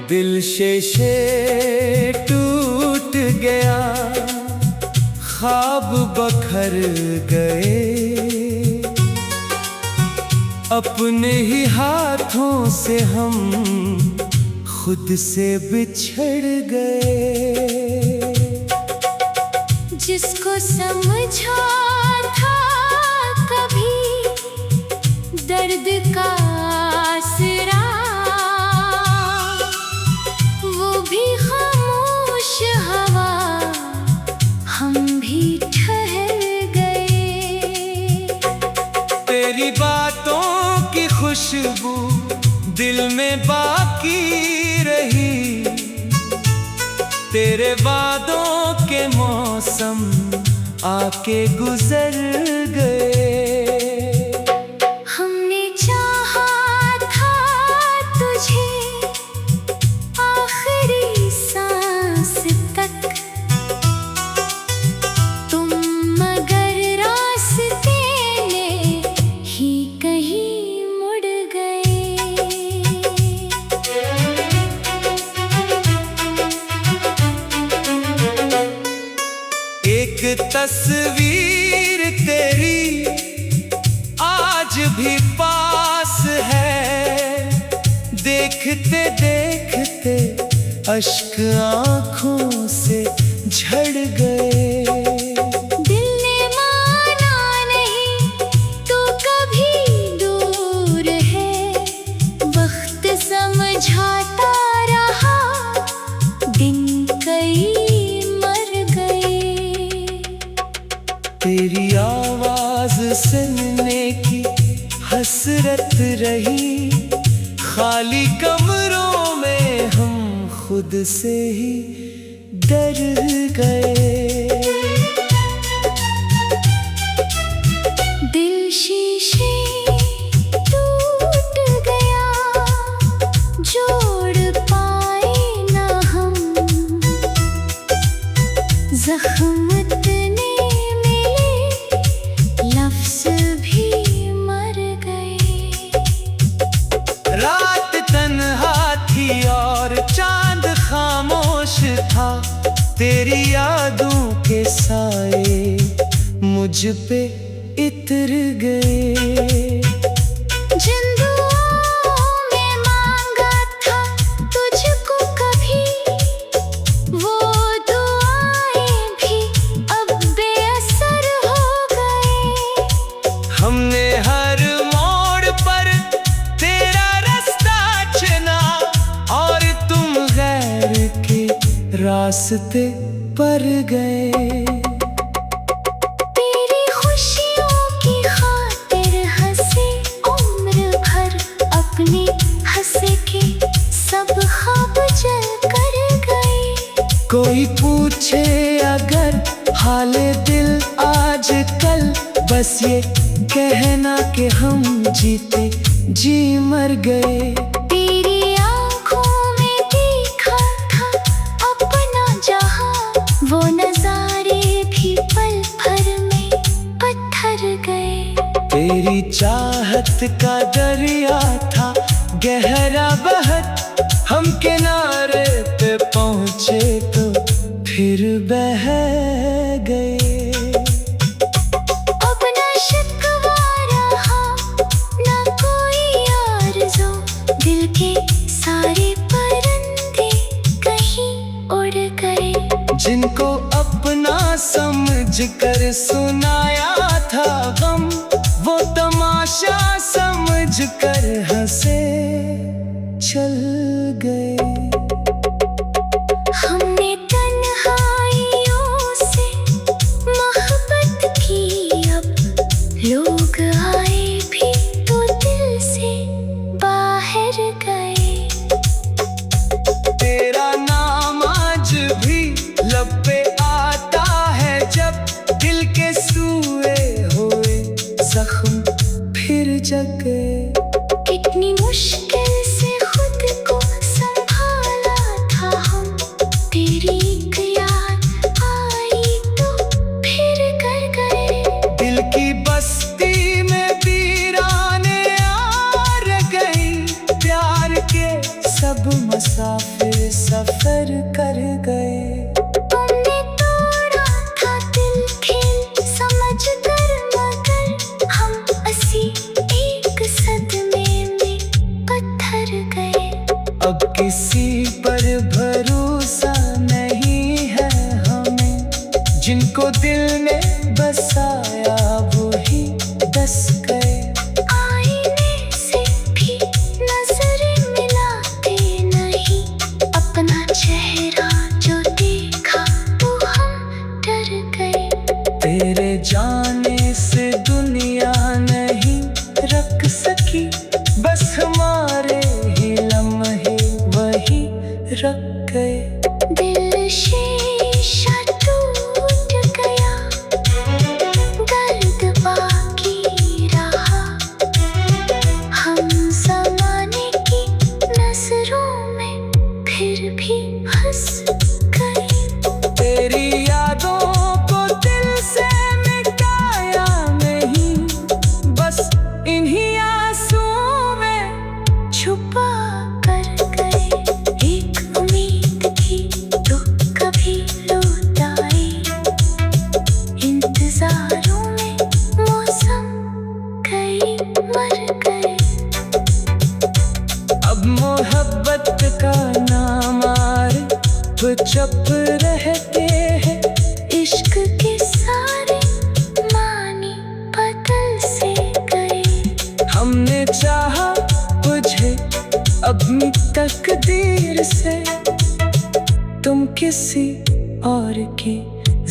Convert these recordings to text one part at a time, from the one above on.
दिल शेशे टूट गया, ख्वाब बखर गए, अपने ही हाथों से हम खुद से बिछड़ गए। जिसको समझा था कभी दर्द का आसरा, वो भी खामोश हवा, हम भी ठहर गए। तेरी बातों की खुशबू दिल में बाकी रही, तेरे वादों के मौसम आके गुजर गए। हमने चाहा था तुझे आखिरी सांस तक, तुम मगर रास्ते में ही कहीं मुड़ गए। एक तस्वीर तेरी आज भी पास है, देखते देखते अश्क आँखों से झड़ गए। दिल ने माना नहीं तो कभी दूर है, वक्त समझाता रहा, दिन कई मर गए। तेरी आवाज सुनने की हसरत रही, खाली कमरों में हम खुद से ही डर गए। दिल शीशे टूट गया, जोड़ पाए ना हम, जख्म इतने मिले, लफ्ज़ भी मर गए। रात तन्हा थी और चांद खामोश था, तेरी यादों के साए मुझ पे इतर गए। जिन दुआओं में मांगा था तुझको कभी, वो दुआएं भी अब बेअसर हो गए। हमने हर मोड़ पर तेरा रास्ता चुना, और तुम गैर के रास्ते पर गए। तेरी खुशियों की खातिर हंसे उम्र भर, अपने हंसे के सब ख्वाब जल कर गए। कोई पूछे अगर हाले दिल आज कल, बस ये कहना कि हम जीते जी मर गए। तेरी आँखों में देखा था अपना जहां, वो नजारे भी पल भर में पत्थर गए। तेरी चाहत का दरिया था गहरा बहत, हम किनारे पे पहुँचे तो फिर बह गए। अब न शिकवा रहा न कोई आरज़ू, दिल के सारे परिंदे कहीं उड़ गए। जिनको अपना समझ कर सुनाया था गम, वो तमाशा समझ कर हंसे चल गए। हमने तन्हाइयों से मोहब्बत की, अब लोग आए भी तो दिल से बाहर गए। तेरा नाम आज भी लब पे आता है, जब दिल के जख्म फिर जग गए। कितनी मुश्किल से खुद को संभाला था हम, तेरी एक याद आई तो फिर कर गए। दिल की बस्ती में वीराने आ गई, प्यार के सब मुसाफिर सफर कर गए। तुमने तोड़ा था दिल खेल समझ कर, मगर हम असी एक सदमे में पत्थर गए। अब किसी पर भरोसा नहीं है हमें, जिनको दिल ने बसाया वो ही दस गए। आईने से भी नजरें मिलाते नहीं, अपना चेहरा जो देखा वो हम डर गए। तेरे जाने से दुनिया नहीं रख सकी, बस हमारे ही लम्हे वही रख गए। दिल शीशा टूट गया, दर्द बाकी रहा, हम ज़माने की नजरों में फिर भी हंस गए। तेरी यादों को दिल से मिटाया नहीं, बस इन्हीं आंसुओं में छुपा कर गए। एक उम्मीद थी तो कभी लौट आई, इंतजारों में मौसम कई मर गए। अब मोहब्बत का नाम आए वो चुप रहते हैं। इश्क के सारे मानी बदल से गए। हमने चाहा तुझे अपनी तकदीर से, तुम किसी और की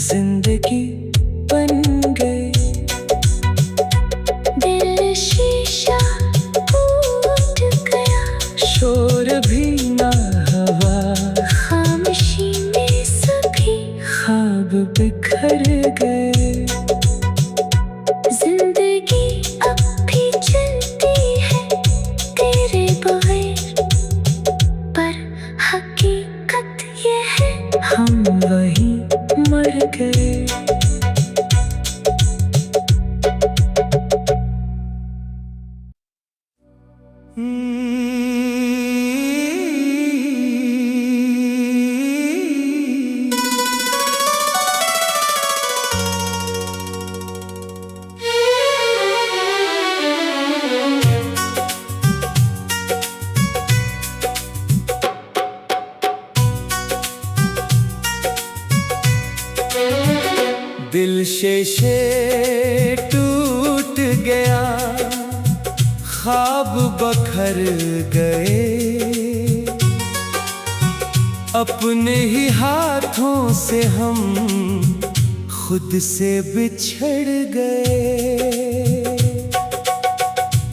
जिंदगी बन गए। दिल शीशा टूट गया, शोर भी ना हवा, खामोशी में सभी ख्वाब बिखर गए। जिंदगी अब भी चलती है तेरे बगैर, पर हकीकत ये है हम वहीं मर गए। दिल शेशे टूट गया, ख्वाब बखर गए। अपने ही हाथों से हम खुद से बिछड़ गए।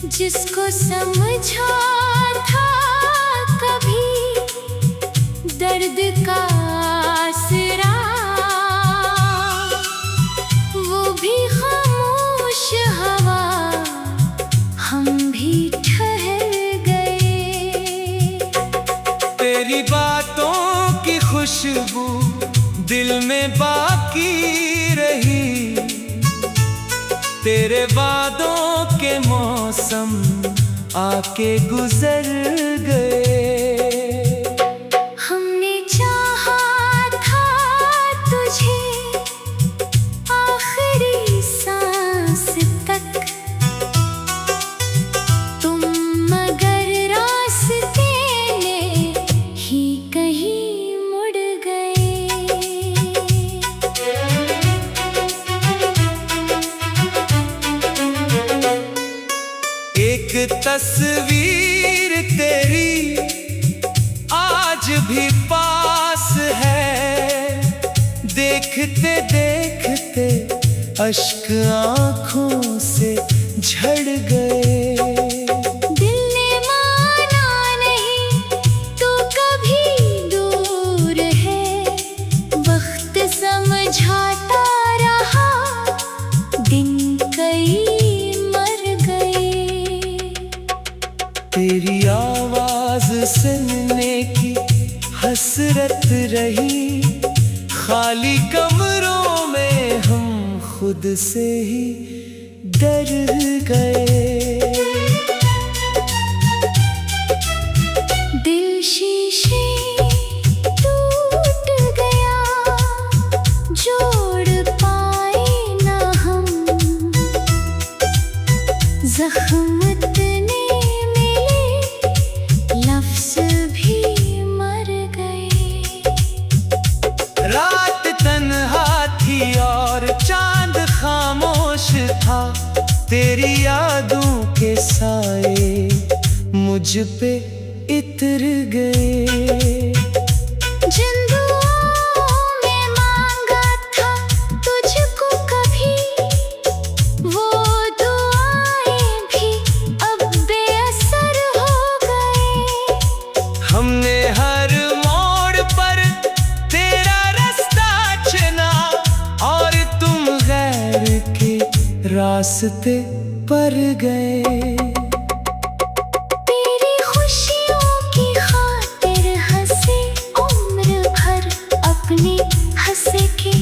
जिसको समझा था कभी दर्द का आसरा, वो भी खामोश हवा, हम भी ठहर गए। तेरी बातों की खुशबू दिल में बाकी रही, तेरे वादों के मौसम आके गुजर गए। हमने चाहा था तुझे आखिरी सांस तक, तुम मगर रास्ते में ही कहीं मुड़ गए। एक तस्वीर तेरी आज भी पास है, देखते देखते अश्क आँखों से झड़ गए। दिल ने माना नहीं तो कभी दूर है, वक्त समझाता रहा दिन कई हसरत रही, खाली कमरों में हम खुद से ही डर गए। दिल शीशे टूट गया, जोड़ पाए ना हम, जख्म इतने मिले, लफ्ज़ भी मर गए। रात तन्हा थी और चांद खामोश था, तेरी यादों के साए मुझ पे इतर गए। जिन दुआओं में मांगा था तुझको कभी, वो दुआएं भी अब बेअसर हो गए। हमने हर मोड़ पर तेरा रास्ता चुना, और तुम गैर के रास्ते पर गए। तेरी खुशियों की खातिर हंसे उम्र भर, अपने हंसे के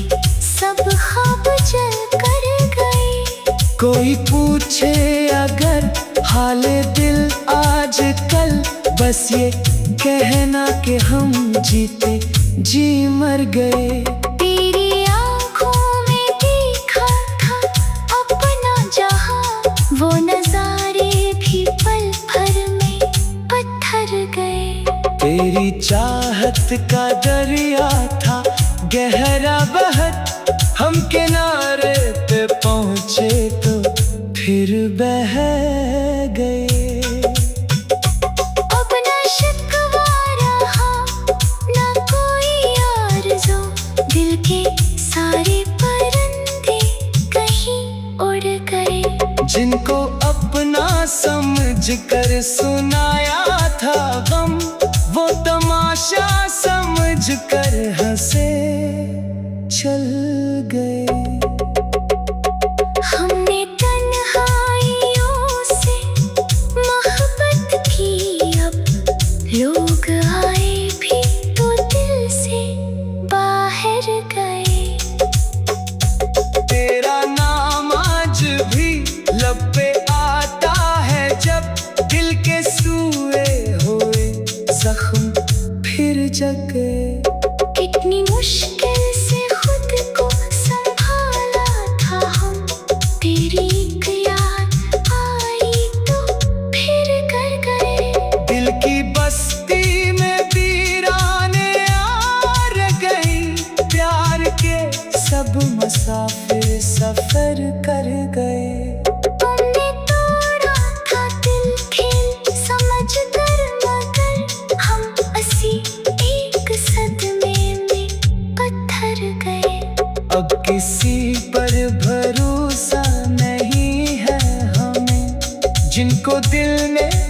सब ख्वाब जल कर गए। कोई पूछे अगर हाले दिल आज कल, बस ये कहना कि हम जीते जी मर गए। तेरी आँखों में देखा था अपना जहां, वो नजारे भी पल भर में पत्थर गए। तेरी चाहत का दरिया था गहरा बहत, हम किनारे पे पहुंचे तो फिर बह गए। अब न शिकवा रहा न कोई आरज़ू, दिल के सारे परिंदे कहीं उड़ गए। जिनको अपना समझ कर सुनाया था गम, वो तमाशा समझ कर हंसे चल गए। हमने तन्हाइयों से मोहब्बत की, अब लोग आए भी तो दिल से बाहर गए। तेरा नाम आज भी लब पे आता है, जब दिल के सूए हुए जख्म फिर जगे। कितनी मुश्किल से खुद को संभाला था हम, तेरी एक याद आई तो फिर कर गए। दिल की बस्ती में वीराने आ गई, प्यार के सब मुसाफिर सफर कर गए। तुमने तोड़ा था दिल खेल समझ कर, मगर हम असी एक सदमे में पत्थर गए। अब किसी पर भरोसा नहीं है हमें, जिनको दिल में